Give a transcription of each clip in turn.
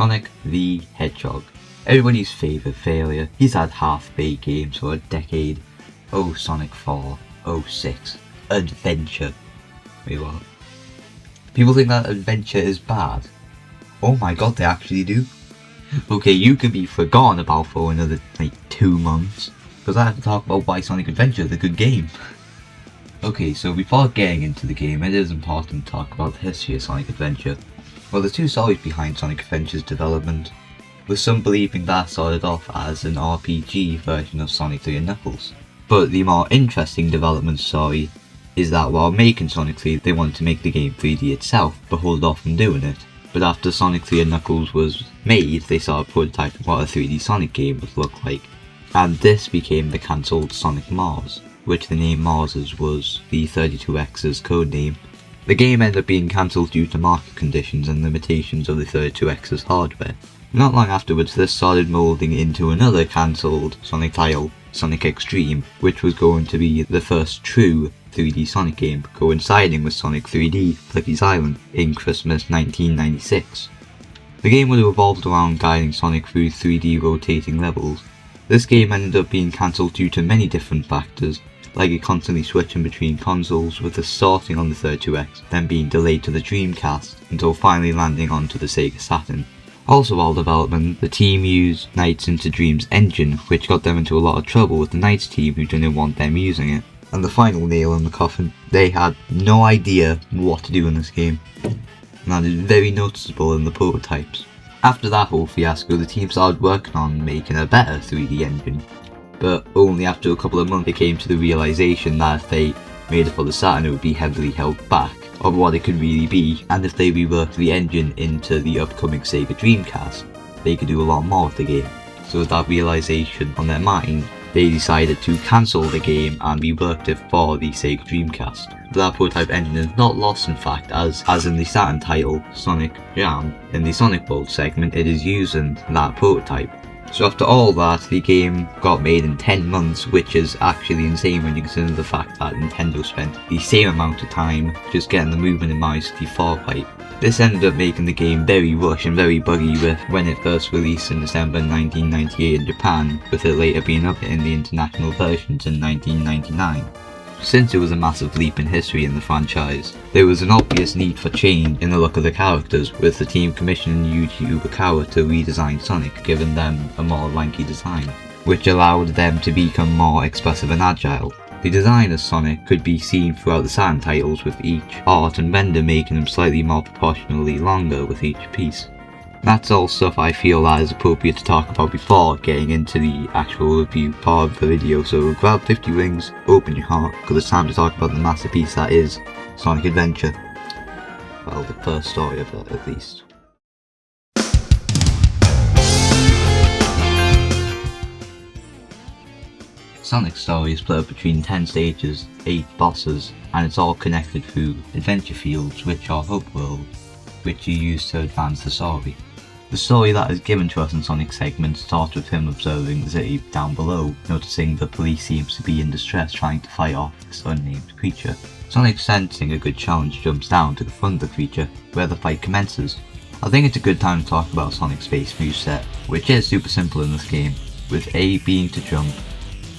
Sonic the Hedgehog. Everybody's favourite failure. He's had half-baked games for a decade. Oh Sonic 4, oh 6, Adventure. Wait, what? People think that Adventure is bad. Oh my god, they actually do. Okay, you can be forgotten about for another, 2 months. Because I have to talk about why Sonic Adventure is a good game. Okay, so before getting into the game, it is important to talk about the history of Sonic Adventure. Well, there's two stories behind Sonic Adventure's development, with some believing that started off as an RPG version of Sonic 3 and Knuckles. But the more interesting development story is that while making Sonic 3, they wanted to make the game 3D itself, but hold off from doing it. But after Sonic 3 and Knuckles was made, they started prototyping what a 3D Sonic game would look like. And this became the cancelled Sonic Mars, which the name Mars's was the 32X's codename. The game ended up being cancelled due to market conditions and limitations of the 32X's hardware. Not long afterwards, this started moulding into another cancelled Sonic title, Sonic Extreme, which was going to be the first true 3D Sonic game, coinciding with Sonic 3D Flicky's Island in Christmas 1996. The game would have revolved around guiding Sonic through 3D rotating levels. This game ended up being cancelled due to many different factors, like it constantly switching between consoles, with it starting on the 32X, then being delayed to the Dreamcast, until finally landing onto the Sega Saturn. Also while development, the team used Nights into Dreams engine, which got them into a lot of trouble with the Nights team who didn't want them using it. And the final nail in the coffin, they had no idea what to do in this game. And that is very noticeable in the prototypes. After that whole fiasco, the team started working on making a better 3D engine. But only after a couple of months they came to the realisation that if they made it for the Saturn, it would be heavily held back of what it could really be, and if they reworked the engine into the upcoming Sega Dreamcast, they could do a lot more with the game. So with that realisation on their mind, they decided to cancel the game and reworked it for the Sega Dreamcast. That prototype engine is not lost in fact, as in the Saturn title, Sonic Jam, in the Sonic Bolt segment it is using that prototype. So after all that, the game got made in 10 months, which is actually insane when you consider the fact that Nintendo spent the same amount of time just getting the movement in Mario 64 right. This ended up making the game very rushed and very buggy with when it first released in December 1998 in Japan, with it later being updated in the international versions in 1999. Since it was a massive leap in history in the franchise, there was an obvious need for change in the look of the characters, with the team commissioning Yuji Uekawa to redesign Sonic, giving them a more lanky design, which allowed them to become more expressive and agile. The design of Sonic could be seen throughout the Saturn titles, with each art and render making them slightly more proportionally longer with each piece. That's all stuff I feel that is appropriate to talk about before getting into the actual review part of the video, so grab 50 rings, open your heart, because it's time to talk about the masterpiece that is Sonic Adventure. Well, the first story of it at least. Sonic's story is split up between 10 stages, 8 bosses, and it's all connected through adventure fields, which are hub worlds, which you use to advance the story. The story that is given to us in Sonic's segment starts with him observing the city down below, noticing the police seems to be in distress trying to fight off this unnamed creature. Sonic, sensing a good challenge, jumps down to confront the creature, where the fight commences. I think it's a good time to talk about Sonic's base moveset, which is super simple in this game, with A being to jump,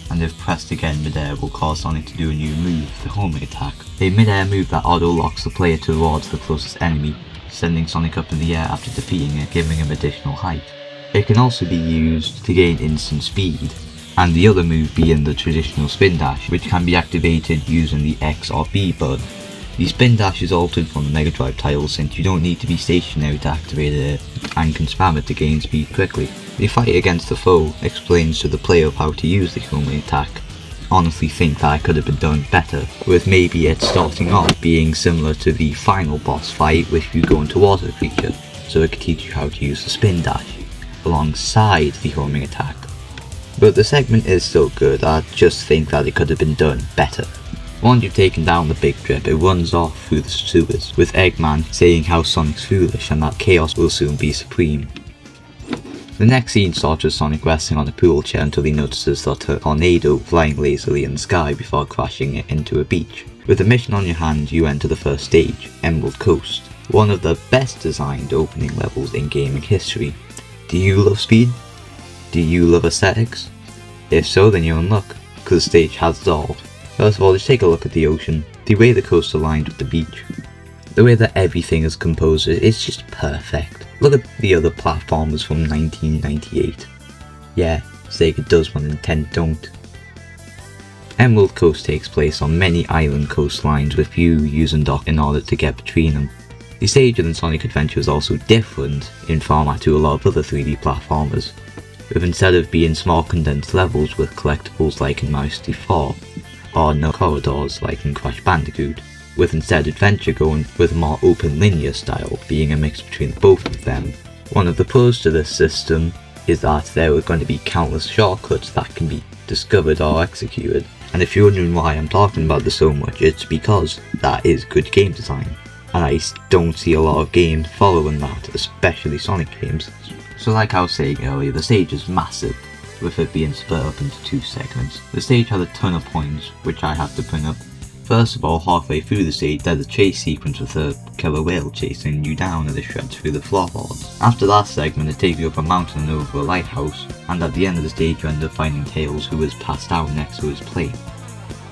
and if pressed again midair will cause Sonic to do a new move, the homing attack. A midair move that auto-locks the player towards the closest enemy, sending Sonic up in the air after defeating it, giving him additional height. It can also be used to gain instant speed, and the other move being the traditional spin dash, which can be activated using the X or B button. The spin dash is altered from the Mega Drive title since you don't need to be stationary to activate it and can spam it to gain speed quickly. The fight against the foe explains to the player how to use the homing attack. Honestly think that it could have been done better, with maybe it starting off being similar to the final boss fight which you go towards the creature, so it could teach you how to use the spin dash alongside the homing attack. But the segment is still good, I just think that it could have been done better. Once you've taken down the big drip, it runs off through the sewers, with Eggman saying how Sonic's foolish and that chaos will soon be supreme. The next scene starts with Sonic resting on a pool chair until he notices that a tornado flying lazily in the sky before crashing it into a beach. With a mission on your hand, you enter the first stage, Emerald Coast, one of the best designed opening levels in gaming history. Do you love speed? Do you love aesthetics? If so, then you're in luck, because the stage has it all. First of all, just take a look at the ocean, the way the coast aligned with the beach, the way that everything is composed, it's just perfect. Look at the other platformers from 1998. Yeah, Sega does what Nintendo don't. Emerald Coast takes place on many island coastlines with you using dock in order to get between them. The stage in Sonic Adventure is also different in format to a lot of other 3D platformers, with instead of being small condensed levels with collectibles like in Mario 64, or no corridors like in Crash Bandicoot, with instead Adventure going with a more open linear style, being a mix between both of them. One of the pros to this system is that there are going to be countless shortcuts that can be discovered or executed, and if you're wondering why I'm talking about this so much, it's because that is good game design, and I don't see a lot of games following that, especially Sonic games. So like I was saying earlier, the stage is massive, with it being split up into 2 segments. The stage has a ton of points, which I have to bring up. First of all, halfway through the stage there's a chase sequence with a killer whale chasing you down as it shreds through the floorboards. After that segment it takes you up a mountain and over a lighthouse, and at the end of the stage you end up finding Tails, who is passed out next to his plane.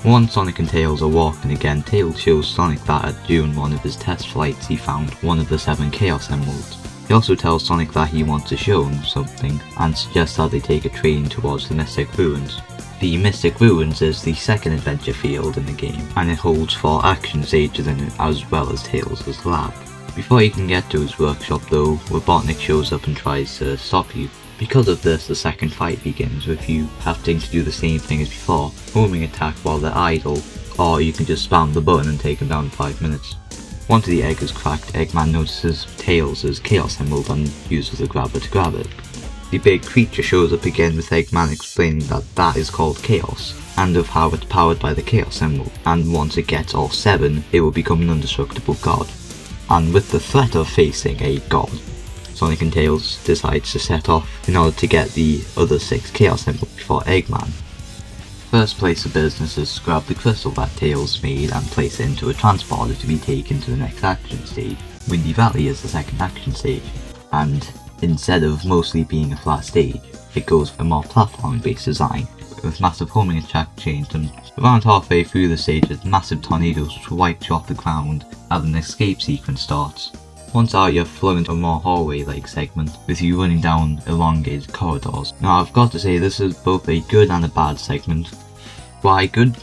Once Sonic and Tails are walking again, Tails shows Sonic that during one of his test flights he found one of the 7 Chaos Emeralds. He also tells Sonic that he wants to show him something, and suggests that they take a train towards the Mystic Ruins. The Mystic Ruins is the second adventure field in the game, and it holds 4 action stages in it as well as Tails' lab. Before you can get to his workshop though, Robotnik shows up and tries to stop you. Because of this, the second fight begins with you having to do the same thing as before, homing attack while they're idle, or you can just spam the button and take them down in 5 minutes. Once the egg is cracked, Eggman notices Tails' Chaos Emerald and uses the grabber to grab it. The big creature shows up again with Eggman explaining that that is called Chaos, and of how it's powered by the Chaos Emerald, and once it gets all 7, it will become an indestructible god. And with the threat of facing a god, Sonic and Tails decides to set off in order to get the other 6 Chaos Emeralds before Eggman. First place of business is to grab the crystal that Tails made and place it into a transporter to be taken to the next action stage. Windy Valley is the second action stage, and instead of mostly being a flat stage, it goes for a more platform based design, with massive homing attack chains, and around halfway through the stage massive tornadoes wipe you off the ground as an escape sequence starts. Once out you're flung into a more hallway-like segment, with you running down elongated corridors. Now I've got to say this is both a good and a bad segment. Why good?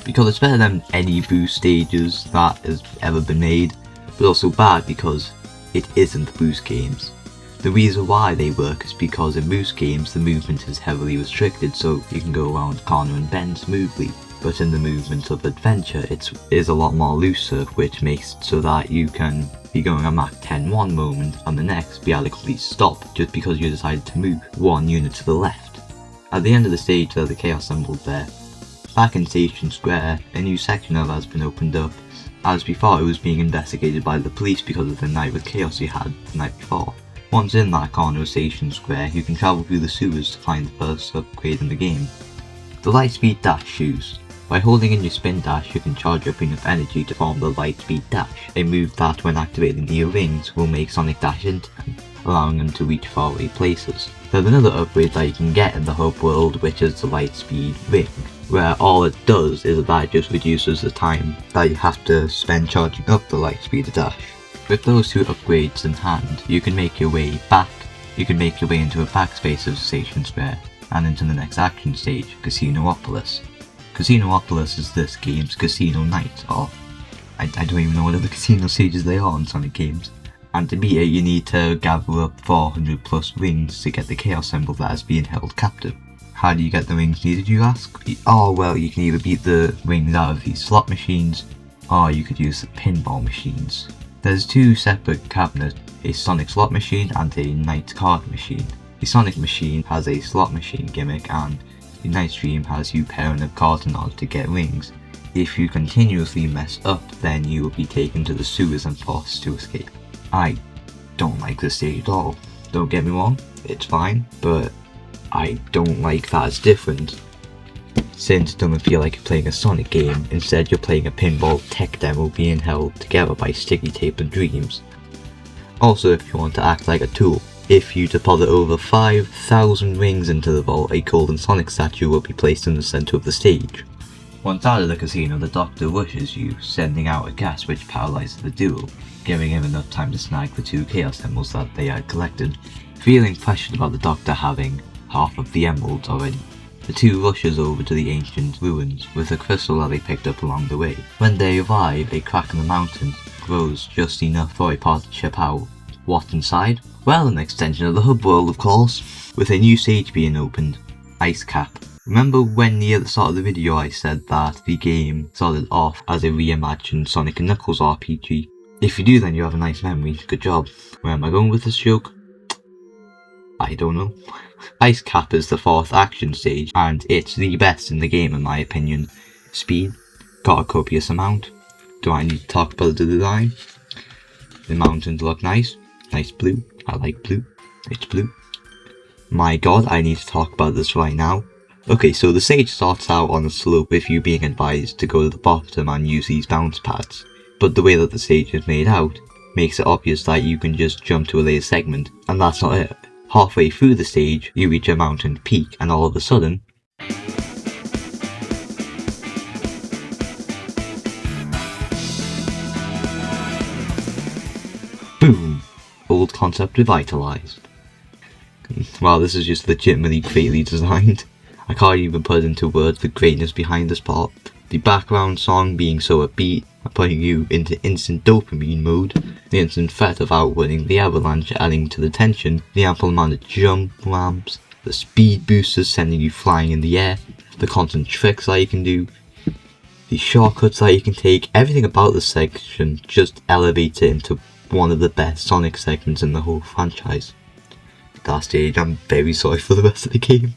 Because it's better than any boost stages that has ever been made, but also bad because it isn't the boost games. The reason why they work is because in boost games the movement is heavily restricted, so you can go around corner and bend smoothly. But in the movement of adventure it is a lot more looser, which makes it so that you can be going a Mach 10 one moment and the next be at a complete stop just because you decided to move 1 unit to the left. At the end of the stage there's a Chaos Emerald there. Back in Station Square, a new section of it has been opened up, as before it was being investigated by the police because of the night with Chaos you had the night before. Once in that corner of Station Square, you can travel through the sewers to find the first upgrade in the game. The Lightspeed Dash shoes. By holding in your spin dash, you can charge up enough energy to form the Lightspeed Dash, a move that when activating the rings will make Sonic dash into them, allowing them to reach faraway places. There's another upgrade that you can get in the hub world, which is the Lightspeed Ring, where all it does is that it just reduces the time that you have to spend charging up the Lightspeed Dash. With those 2 upgrades in hand, you can make your way back. You can make your way into a backspace of Station Square, and into the next action stage, Casinoopolis. Casinoopolis is this game's casino night, or I don't even know what other casino stages they are in Sonic games. And to beat it you need to gather up 400 plus rings to get the Chaos Emerald that is being held captive. How do you get the rings needed, you ask? Oh well, you can either beat the rings out of these slot machines, or you could use the pinball machines. There's 2 separate cabinets, a Sonic slot machine and a Night card machine. The Sonic machine has a slot machine gimmick, and the Night stream has you pairing up cards in order to get rings. If you continuously mess up, then you will be taken to the sewers and forced to escape. I don't like this stage at all. Don't get me wrong, it's fine, but I don't like that it's different. Since it doesn't feel like you're playing a Sonic game, instead you're playing a pinball tech demo being held together by sticky tape and dreams. Also, if you want to act like a tool, if you deposit over 5,000 rings into the vault, a golden Sonic statue will be placed in the centre of the stage. Once out of the casino, the Doctor rushes you, sending out a gas which paralyzes the duo, giving him enough time to snag the 2 Chaos Emeralds that they had collected. Feeling pressured about the Doctor having half of the emeralds already, the 2 rushes over to the ancient ruins with a crystal that they picked up along the way. When they arrive, a crack in the mountain grows just enough for a part to chip out. What's inside? Well, an extension of the hub world, of course, with a new stage being opened, Ice Cap. Remember when near the start of the video I said that the game started off as a reimagined Sonic & Knuckles RPG? If you do, then you have a nice memory. Good job. Where am I going with this joke? I don't know. Ice Cap is the 4th action stage, and it's the best in the game in my opinion. Speed, got a copious amount. Do I need to talk about the design? The mountains look nice. Nice blue. I like blue. It's blue. My god, I need to talk about this right now. Okay, so the stage starts out on a slope with you being advised to go to the bottom and use these bounce pads. But the way that the stage is made out makes it obvious that you can just jump to a later segment, and that's not it. Halfway through the stage, you reach a mountain peak, and all of a sudden, boom! Old concept revitalized. Wow, this is just legitimately greatly designed. I can't even put into words the greatness behind this part. The background song being so upbeat, putting you into instant dopamine mode, the instant threat of outrunning the avalanche adding to the tension, the ample amount of jump ramps, the speed boosters sending you flying in the air, the constant tricks that you can do, the shortcuts that you can take, everything about this section just elevates it into one of the best Sonic segments in the whole franchise. That stage, I'm very sorry for the rest of the game.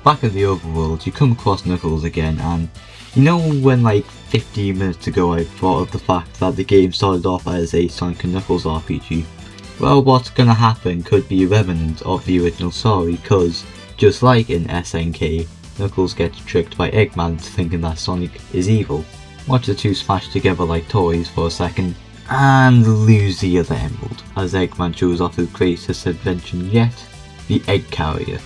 Back in the overworld, you come across Knuckles again, and you know when like 15 minutes ago I brought up the fact that the game started off as a Sonic & Knuckles RPG? Well, what's gonna happen could be a remnant of the original story, cause just like in SNK, Knuckles gets tricked by Eggman into thinking that Sonic is evil. Watch the 2 smash together like toys for a second, and lose the other emerald, as Eggman shows off his greatest invention yet, the Egg Carrier.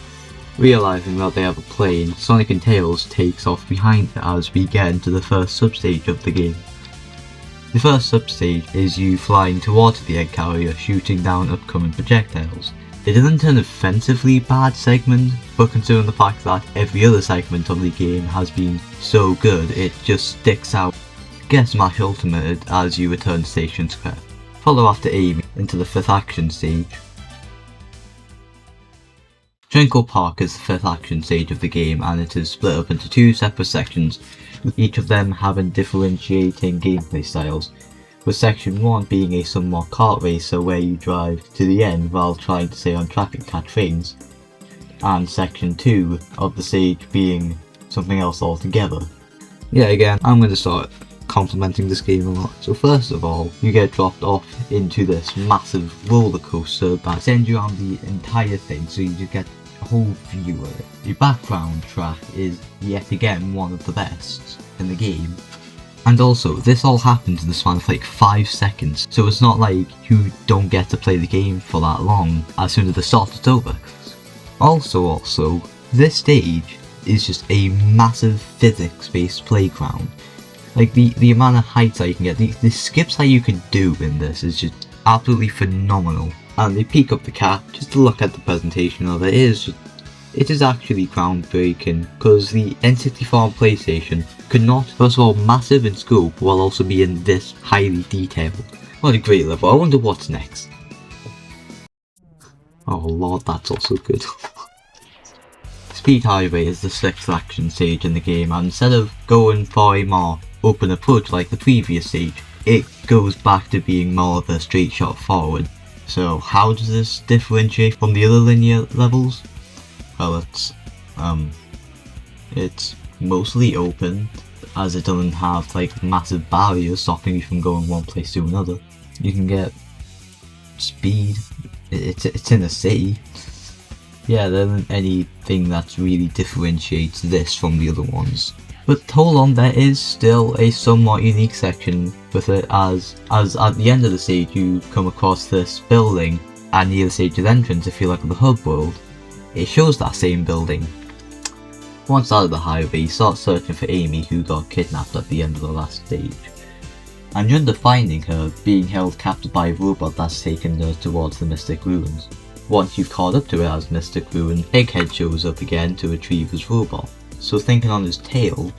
Realising that they have a plane, Sonic and Tails takes off behind it as we get into the first substage of the game. The first substage is you flying towards the Egg Carrier, shooting down upcoming projectiles. It isn't an offensively bad segment, but considering the fact that every other segment of the game has been so good, it just sticks out. Get Smash Ultimate as you return to Station Square. Follow after aiming into the 5th action stage. Twinkle Park is the 5th action stage of the game, and it is split up into 2 separate sections, with each of them having differentiating gameplay styles, with section 1 being a somewhat kart racer where you drive to the end while trying to stay on track and catch trains, and section 2 of the stage being something else altogether. Yeah, again, I'm going to start complimenting this game a lot. So first of all, you get dropped off into this massive roller coaster that sends you around the entire thing, so you just get a whole view of it. The background track is yet again one of the best in the game. And also, this all happens in the span of like 5 seconds, so it's not like you don't get to play the game for that long. As soon as the start, it's over. Also, this stage is just a massive physics-based playground. Like the amount of heights that you can get, the skips that you can do in this is just absolutely phenomenal. And they peek up the cap just to look at the presentation of it. It is actually groundbreaking, because the N64 and PlayStation could not, first of all, massive in scope while also being this highly detailed. What a great level. I wonder what's next. Oh lord, that's also good. Speed Highway is the 6th action stage in the game, and instead of going for a more open approach like the previous stage, it goes back to being more of a straight shot forward. So how does this differentiate from the other linear levels? Well, it's mostly open, as it doesn't have like massive barriers stopping you from going one place to another. You can get speed, it's in a city. Yeah, there isn't anything that really differentiates this from the other ones. But hold on, there is still a somewhat unique section with it, as at the end of the stage you come across this building, and near the stage's entrance, if you look at the hub world, it shows that same building. Once out of the highway, you start searching for Amy, who got kidnapped at the end of the last stage. And you're under finding her being held captive by a robot that's taken her towards the Mystic Ruins. Once you've caught up to it as Mystic Ruin, Egghead shows up again to retrieve his robot. So thinking on his tail,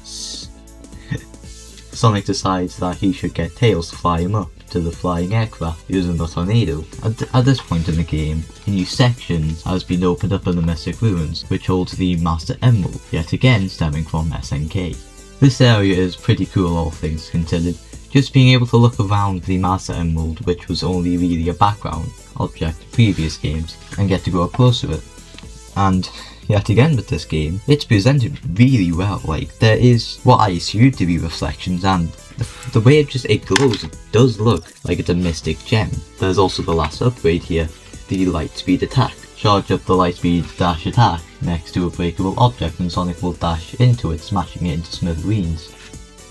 Sonic decides that he should get Tails to fly him up to the flying aircraft using the tornado. At this point in the game, a new section has been opened up in the Mystic Ruins, which holds the Master Emerald, yet again stemming from SNK. This area is pretty cool, all things considered. Just being able to look around the Master Emerald, which was only really a background object in previous games, and get to go up close to it. And yet again with this game, it's presented really well. Like, there is what I assume to be reflections, and the way it glows, it does look like it's a mystic gem. There's also the last upgrade here, the Lightspeed attack. Charge up the Lightspeed dash attack next to a breakable object and Sonic will dash into it, smashing it into smithereens.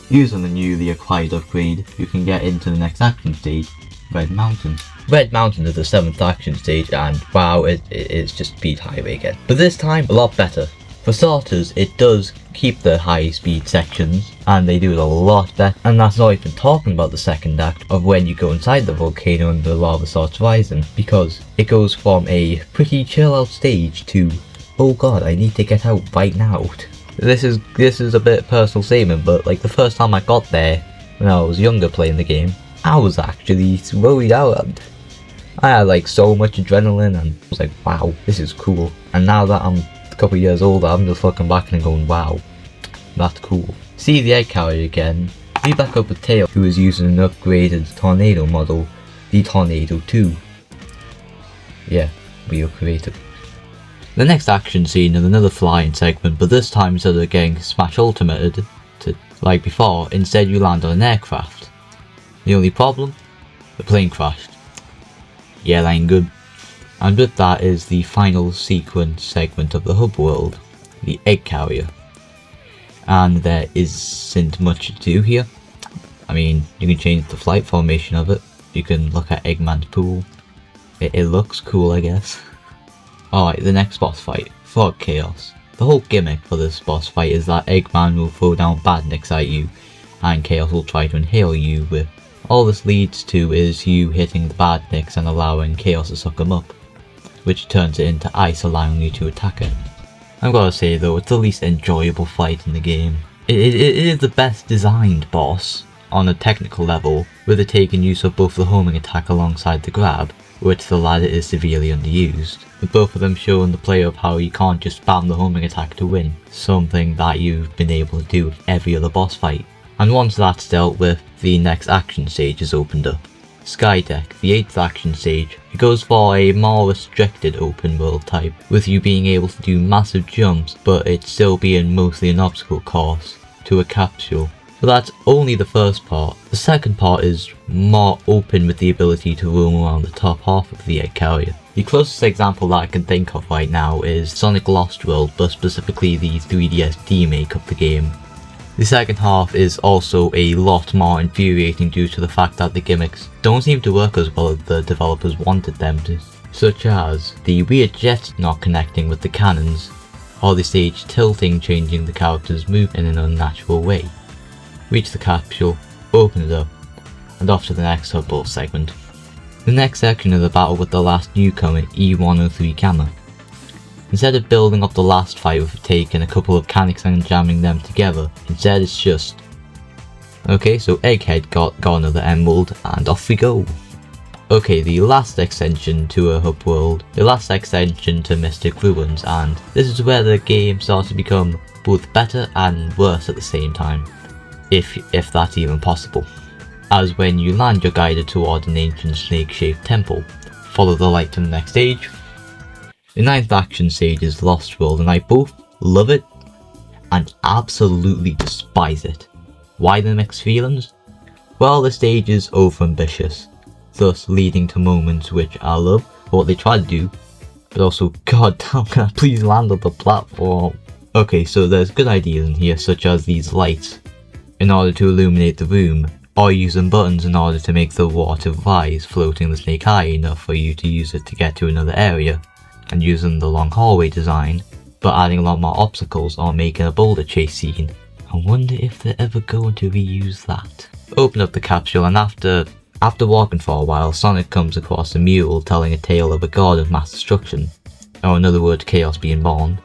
Using the newly acquired upgrade, you can get into the next action stage, Red Mountain. Red Mountain is the 7th action stage, and wow, it's just Speed Highway again. But this time, a lot better. For starters, it does keep the high speed sections, and they do it a lot better. And that's not even talking about the second act of when you go inside the volcano and the lava starts rising, because it goes from a pretty chill out stage to, oh god, I need to get out right now. This is a bit personal statement, but like the first time I got there, when I was younger playing the game, I was actually worried out. I had like so much adrenaline and I was like, wow, this is cool. And now that I'm a couple of years older, I'm just looking back and going, wow, that's cool. See the egg carrier again. Meet back up with Tails, who is using an upgraded tornado model, the Tornado 2. Yeah, real creative. The next action scene is another flying segment, but this time instead of getting smash ultimated to like before, instead you land on an aircraft. The only problem? The plane crashed. Yeah, that ain't good. And with that is the final sequence segment of the hub world, the egg carrier. And there isn't much to do here. I mean, you can change the flight formation of it. You can look at Eggman's pool. It looks cool, I guess. Alright, the next boss fight, Frog Chaos. The whole gimmick for this boss fight is that Eggman will throw down badniks at you, and Chaos will try to inhale you with. All this leads to is you hitting the badniks and allowing Chaos to suck them up, which turns it into ice, allowing you to attack it. I've gotta say though, it's the least enjoyable fight in the game. It is the best designed boss on a technical level, with it taking use of both the homing attack alongside the grab, which the latter is severely underused, with both of them showing the player of how you can't just spam the homing attack to win, something that you've been able to do with every other boss fight. And once that's dealt with, the next action stage is opened up. Skydeck, the 8th action stage. It goes for a more restricted open world type, with you being able to do massive jumps, but it still being mostly an obstacle course to a capsule. But that's only the first part. The second part is more open with the ability to roam around the top half of the egg carrier. The closest example that I can think of right now is Sonic Lost World, but specifically the 3DS remake of the game. The second half is also a lot more infuriating due to the fact that the gimmicks don't seem to work as well as the developers wanted them to, such as the weird jets not connecting with the cannons, or the stage tilting, changing the character's move in an unnatural way. Reach the capsule, open it up, and off to the next hub world segment. The next section is a battle with the last newcomer, E103 Gamma. Instead of building up the last fight with taking a couple of mechanics and jamming them together, instead it's just, okay, so Egghead got another emerald, and off we go. Okay, the last extension to a hub world, the last extension to Mystic Ruins, and this is where the game starts to become both better and worse at the same time, if that's even possible. As when you land, you're guided toward an ancient snake-shaped temple. Follow the light to the next stage. The 9th action stage is Lost World, and I both love it and absolutely despise it. Why the mixed feelings? Well, the stage is overambitious, thus leading to moments which I love for what they try to do, but also, god damn, can I please land on the platform? Okay, so there's good ideas in here, such as these lights in order to illuminate the room, or using buttons in order to make the water rise, floating the snake high enough for you to use it to get to another area, and using the long hallway design, but adding a lot more obstacles or making a boulder chase scene. I wonder if they're ever going to reuse that. Open up the capsule, and after walking for a while, Sonic comes across a mural telling a tale of a god of mass destruction, or in other words, chaos being born,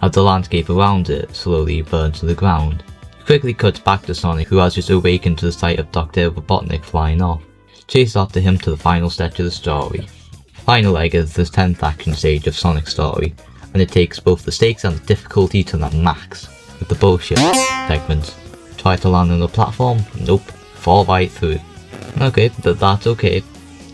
as the landscape around it slowly burns to the ground. It quickly cuts back to Sonic, who has just awakened to the sight of Dr. Robotnik flying off. Chase after him to the final stretch of the story. Final leg is the 10th action stage of Sonic's story, and it takes both the stakes and the difficulty to the max, with the bullshit segments. Try to land on the platform? Nope. Fall right through. Okay, that's okay.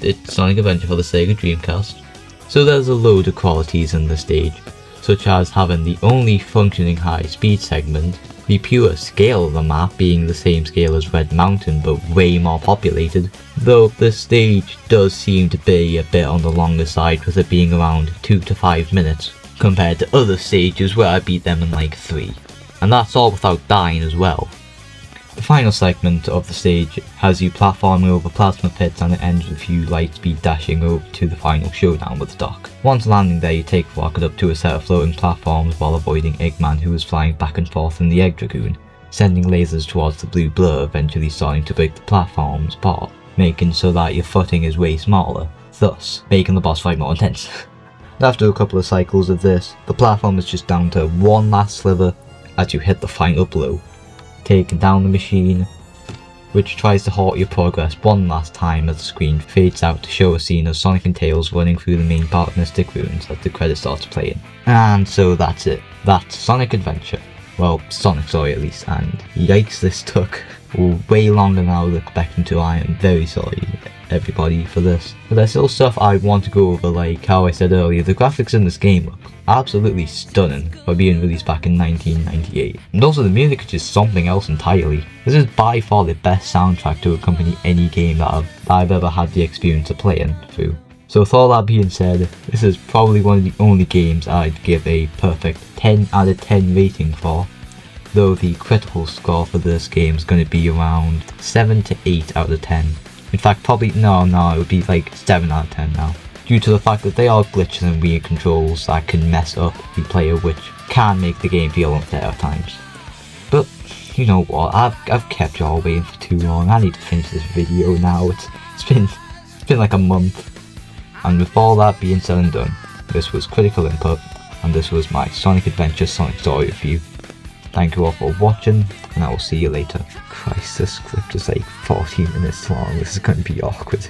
It's Sonic Adventure for the Sega Dreamcast. So there's a load of qualities in the stage, such as having the only functioning high speed segment, the pure scale of the map being the same scale as Red Mountain but way more populated, though this stage does seem to be a bit on the longer side with it being around 2 to 5 minutes, compared to other stages where I beat them in like 3. And that's all without dying as well. The final segment of the stage has you platforming over plasma pits, and it ends with you lightspeed dashing over to the final showdown with Doc. Once landing there, you take Rocket up to a set of floating platforms while avoiding Eggman, who is flying back and forth in the Egg Dragoon, sending lasers towards the blue blur, eventually starting to break the platforms apart, making so that your footing is way smaller, thus making the boss fight more intense. After a couple of cycles of this, the platform is just down to one last sliver as you hit the final blow, taking down the machine, which tries to halt your progress one last time as the screen fades out to show a scene of Sonic and Tails running through the main part of Mystic Ruins as the credits starts playing. And so that's it. That's Sonic Adventure. Well, Sonic Story at least, and yikes, this took way longer than I was expecting to. I am very sorry everybody for this. But there's still stuff I want to go over, like how I said earlier, the graphics in this game look absolutely stunning for being released back in 1998. And also the music is just something else entirely. This is by far the best soundtrack to accompany any game that I've ever had the experience of playing through. So with all that being said, this is probably one of the only games I'd give a perfect 10 out of 10 rating for, though the critical score for this game is going to be around 7 to 8 out of 10. In fact, probably, no, it would be like 7 out of 10 now, due to the fact that they are glitches and weird controls that can mess up the player, which can make the game feel unfair at times. But, you know what, I've kept you all waiting for too long. I need to finish this video now. It's been like a month. And with all that being said and done, this was Critical Input, and this was my Sonic Adventure Sonic Story review. Thank you all for watching, and I will see you later. Christ, this script is like 14 minutes long. This is going to be awkward.